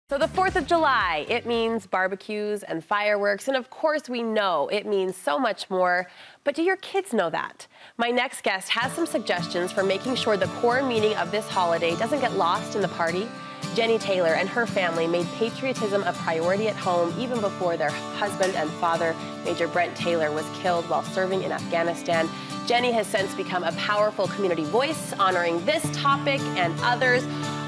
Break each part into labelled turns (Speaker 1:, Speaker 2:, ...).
Speaker 1: So the 4th of July, it means barbecues and fireworks, and of course we know it means so much more, but do your kids know that? My next guest has some suggestions for making sure the core meaning of this holiday doesn't get lost in the party. Jennie Taylor and her family made patriotism a priority at home even before their husband and father, Major Brent Taylor, was killed while serving in Afghanistan. Jennie has since become a powerful community voice, honoring this topic and others.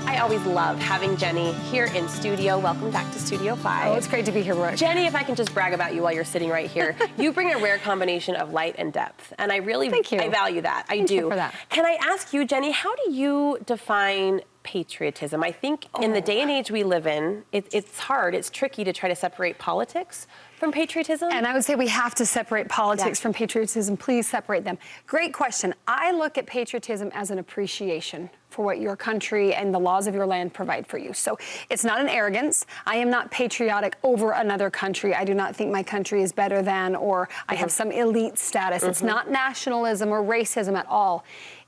Speaker 1: I always love having Jennie here in studio. Welcome back to Studio 5.
Speaker 2: Oh, it's great to be here, Brooke.
Speaker 1: Jennie, if I can just brag about you while you're sitting right here, you bring a rare combination of light and depth, and I really I value that. I do.
Speaker 2: Thank you for that.
Speaker 1: Can I ask you, Jennie, how do you define patriotism? I think in the day and age we live in, it's hard, it's tricky to try to separate politics from patriotism.
Speaker 2: And I would say we have to separate politics from patriotism. Please separate them. Great question. I look at patriotism as an appreciation for what your country and the laws of your land provide for you. So it's not an arrogance. I am not patriotic over another country. I do not think my country is better than, or I have some elite status. It's not nationalism or racism at all.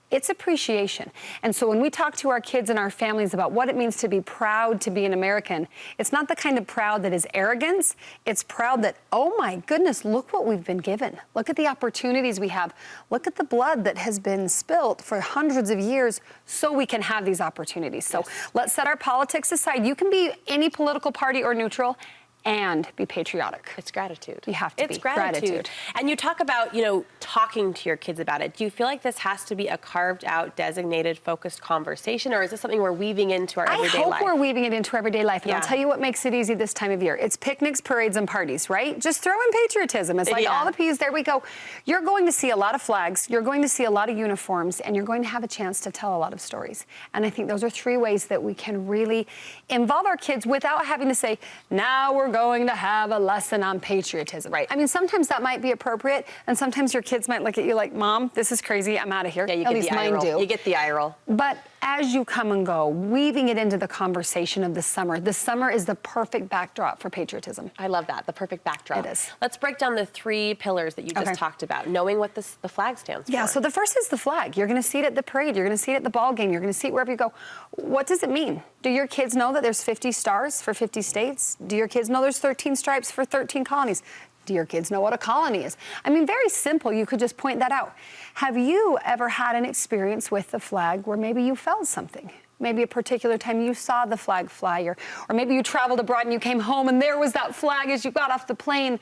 Speaker 2: It's appreciation. And so when we talk to our kids and our families about what it means to be proud to be an American, it's not the kind of proud that is arrogance. It's proud that, oh my goodness, look what we've been given. Look at the opportunities we have. Look at the blood that has been spilt for hundreds of years so we can have these opportunities. So let's set our politics aside. You can be any political party or neutral and be patriotic.
Speaker 1: It's gratitude.
Speaker 2: You have to
Speaker 1: be. It's gratitude. And you talk about, talking to your kids about it. Do you feel like this has to be a carved out, designated, focused conversation, or is this something we're weaving into our everyday life?
Speaker 2: I hope we're weaving it into our everyday life, and I'll tell you what makes it easy this time of year. It's picnics, parades, and parties, right? Just throw in patriotism. It's like all the P's, there we go. You're going to see a lot of flags, you're going to see a lot of uniforms, and you're going to have a chance to tell a lot of stories. And I think those are 3 ways that we can really involve our kids without having to say, now we're going to have a lesson on patriotism.
Speaker 1: Right.
Speaker 2: I mean, sometimes that might be appropriate, and sometimes your kids might look at you like, Mom, this is crazy, I'm out of here.
Speaker 1: Yeah, you
Speaker 2: at
Speaker 1: get
Speaker 2: least
Speaker 1: the eye
Speaker 2: mine
Speaker 1: roll.
Speaker 2: do.
Speaker 1: You get the eye roll.
Speaker 2: But as you come and go, weaving it into the conversation of the summer is the perfect backdrop for patriotism.
Speaker 1: I love that, the perfect backdrop.
Speaker 2: It is.
Speaker 1: Let's break down the 3 pillars that you just talked about, knowing what the flag stands for.
Speaker 2: Yeah, so the first is the flag. You're going to see it at the parade. You're going to see it at the ball game. You're going to see it wherever you go. What does it mean? Do your kids know that there's 50 stars for 50 states? Do your kids know there's 13 stripes for 13 colonies? Do your kids know what a colony is? I mean, very simple. You could just point that out. Have you ever had an experience with the flag where maybe you felt something? Maybe a particular time you saw the flag fly, or maybe you traveled abroad and you came home and there was that flag as you got off the plane.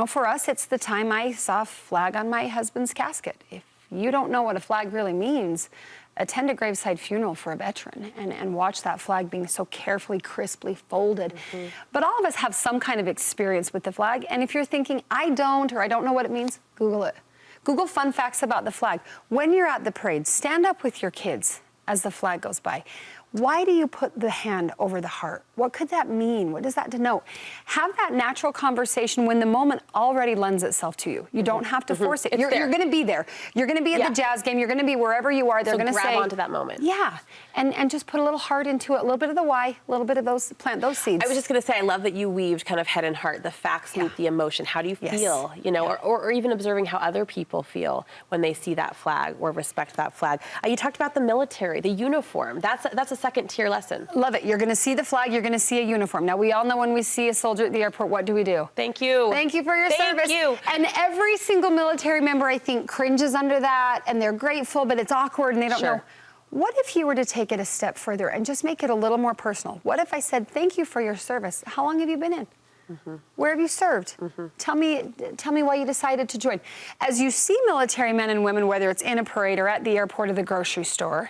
Speaker 2: For us, it's the time I saw a flag on my husband's casket. If you don't know what a flag really means, attend a graveside funeral for a veteran and watch that flag being so carefully, crisply folded. But all of us have some kind of experience with the flag. And if you're thinking, I don't, or I don't know what it means, Google it. Google fun facts about the flag. When you're at the parade, stand up with your kids as the flag goes by. Why do you put the hand over the heart? What could that mean? What does that denote? Have that natural conversation when the moment already lends itself to you. You don't have to force it. You're going to be there. You're going to be at the Jazz game. You're going to be wherever you are. They're going to say,
Speaker 1: grab onto that moment.
Speaker 2: Yeah, and just put a little heart into it, a little bit of the why, a little bit of those, plant those seeds.
Speaker 1: I was just going to say, I love that you weaved kind of head and heart, the facts meet the emotion. How do you feel? Or even observing how other people feel when they see that flag or respect that flag. You talked about the military, the uniform. That's a second tier lesson.
Speaker 2: Love it. You're going to see the flag. You're going to see a uniform. Now, we all know when we see a soldier at the airport, what do we do?
Speaker 1: Thank you.
Speaker 2: Thank you for your service.
Speaker 1: Thank you.
Speaker 2: And every single military member, I think, cringes under that, and they're grateful, but it's awkward, and they don't know. What if you were to take it a step further and just make it a little more personal? What if I said, thank you for your service? How long have you been in? Where have you served? Tell me why you decided to join. As you see military men and women, whether it's in a parade or at the airport or the grocery store,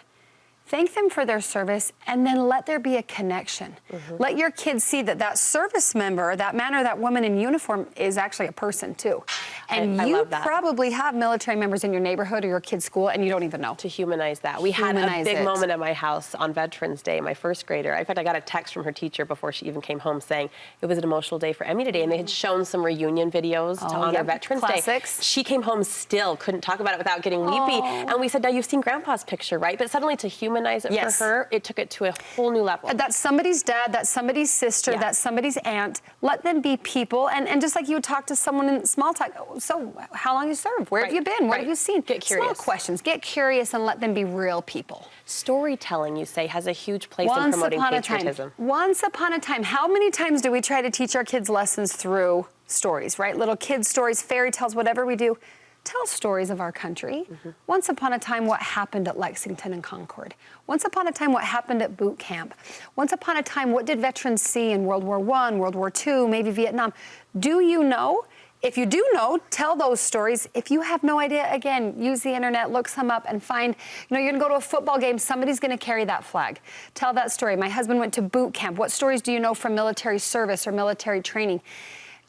Speaker 2: thank them for their service, and then let there be a connection. Let your kids see that that service member, that man or that woman in uniform, is actually a person too. And you probably have military members in your neighborhood or your kid's school, and you don't even know.
Speaker 1: To humanize that. We had a big moment at my house on Veterans Day, my first grader. In fact, I got a text from her teacher before she even came home saying it was an emotional day for Emmy today, and they had shown some reunion videos to honor Veterans Day. She came home still, couldn't talk about it without getting weepy. And we said, now you've seen Grandpa's picture, right? But suddenly to humanize humanize it
Speaker 2: Yes.
Speaker 1: for her, it took it to a whole new level.
Speaker 2: That's somebody's dad, that's somebody's sister, that's somebody's aunt. Let them be people. And just like you would talk to someone in small talk, so how long you served? Where have you been? What have you seen?
Speaker 1: Get curious.
Speaker 2: Small questions. Get curious and let them be real people.
Speaker 1: Storytelling, you say, has a huge place in promoting patriotism.
Speaker 2: Once upon a time. How many times do we try to teach our kids lessons through stories, right? Little kids' stories, fairy tales, whatever we do. Tell stories of our country. Once upon a time, what happened at Lexington and Concord? Once upon a time, what happened at boot camp? Once upon a time, what did veterans see in World War I, World War II, maybe Vietnam? Do you know? If you do know, tell those stories. If you have no idea, again, use the internet, look some up and find, you're going to go to a football game, somebody's going to carry that flag. Tell that story. My husband went to boot camp. What stories do you know from military service or military training?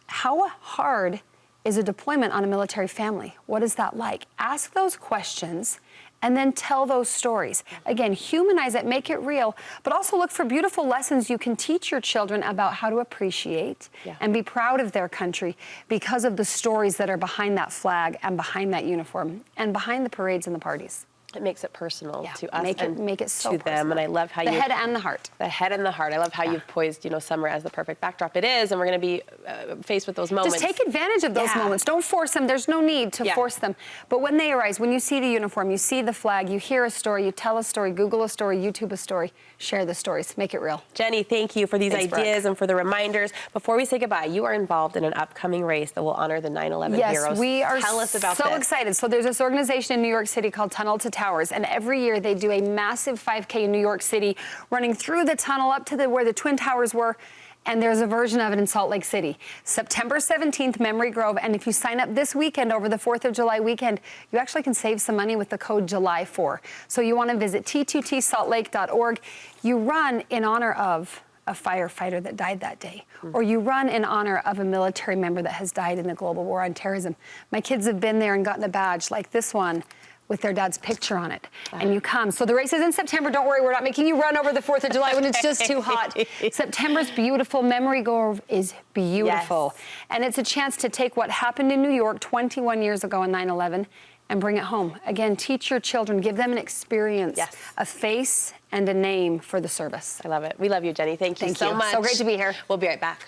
Speaker 2: How hard is a deployment on a military family? What is that like? Ask those questions and then tell those stories. Again, humanize it, make it real, but also look for beautiful lessons you can teach your children about how to appreciate and be proud of their country because of the stories that are behind that flag and behind that uniform and behind the parades and the parties.
Speaker 1: It makes it personal to us
Speaker 2: make it so
Speaker 1: to
Speaker 2: personal.
Speaker 1: them, and I love how
Speaker 2: the head and the heart.
Speaker 1: The head and the heart. I love how you've poised, summer as the perfect backdrop. It is, and we're going to be faced with those moments.
Speaker 2: Just take advantage of those moments. Don't force them. There's no need to force them. But when they arise, when you see the uniform, you see the flag, you hear a story, you tell a story, Google a story, YouTube a story, share the stories. Make it real.
Speaker 1: Jennie, thank you for these ideas and for the reminders. Before we say goodbye, you are involved in an upcoming race that will honor the 9/11 heroes.
Speaker 2: Yes, we are
Speaker 1: Tell us about
Speaker 2: so excited. So there's this organization in New York City called Tunnel to Towers, and every year they do a massive 5K in New York City, running through the tunnel up to where the Twin Towers were, and there's a version of it in Salt Lake City. September 17th, Memory Grove, and if you sign up this weekend over the 4th of July weekend, you actually can save some money with the code July4. So you want to visit t2tsaltlake.org. You run in honor of a firefighter that died that day, or you run in honor of a military member that has died in the global war on terrorism. My kids have been there and gotten a badge like this one with their dad's picture on it, and you come. So the race is in September. Don't worry, we're not making you run over the 4th of July when it's just too hot. September's beautiful. Memory Grove is beautiful. And it's a chance to take what happened in New York 21 years ago on 9/11 and bring it home. Again, teach your children, give them an experience, a face and a name for the service.
Speaker 1: I love it. We love you, Jennie. Thank you so much.
Speaker 2: So great to be here.
Speaker 1: We'll be right back.